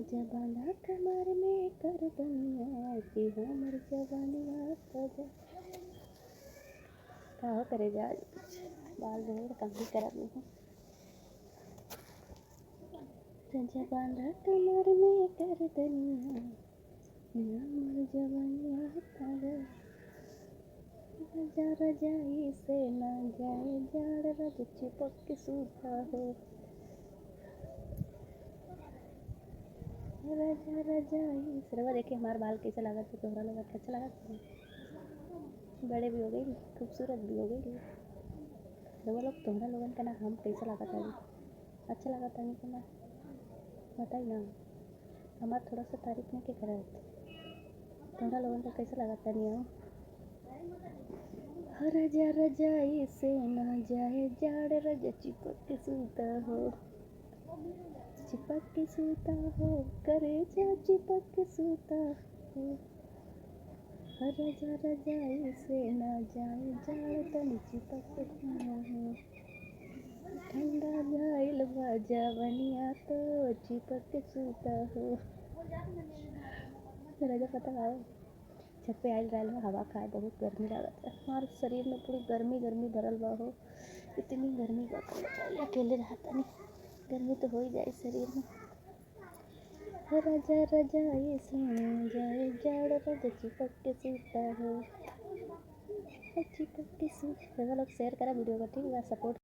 राजा बांधा कमर में कर दुनिया की हमर जवानिया सजा का करे जा बाल रहे काम भी करा ली हूँ। राजा बांधा कमर में कर दुनिया की हमर जवानिया सजा राजा रजाई से ना जाए जाड़ रज चिपक के सूता हो राजा रजाई सरवा देखे हमारे बाल कैसे लगा थे तोहरा लगा अच्छा लगा बड़े भी हो गई खूबसूरत भी हो गई सरवा लोग तोहरा लोगन का ना हम कैसा लगा था अच्छा लगा था नहीं ना बताई ना हमार थोड़ा सा तारीफ नहीं के करा तोहरा लोगन का कैसा लगा था नहीं राजा रजाई से ना जाए जाड़ रज चिपक के सूता हो चिपक के सूता हो करे जा चिपक के सूता हो राजा रजाई से ना जाए जाड़ तनी चिपक के सूता हो ठंडा घायल बाजा बनिया तो चिपक के सूता हो राजा पता है छत पे आयल रहल हवा खाए बहुत गर्मी लागत है हमारे शरीर में पूरी गर्मी गर्मी भरल बा हो इतनी गर्मी बा अकेले रहता नहीं गर्मी तो हो ही जाए शरीर में राजा रजाई सुन जाए जाड़ रज चिपक के सूता हो चिपक के सूता लोग शेयर करा वीडियो को ठीक है सपोर्ट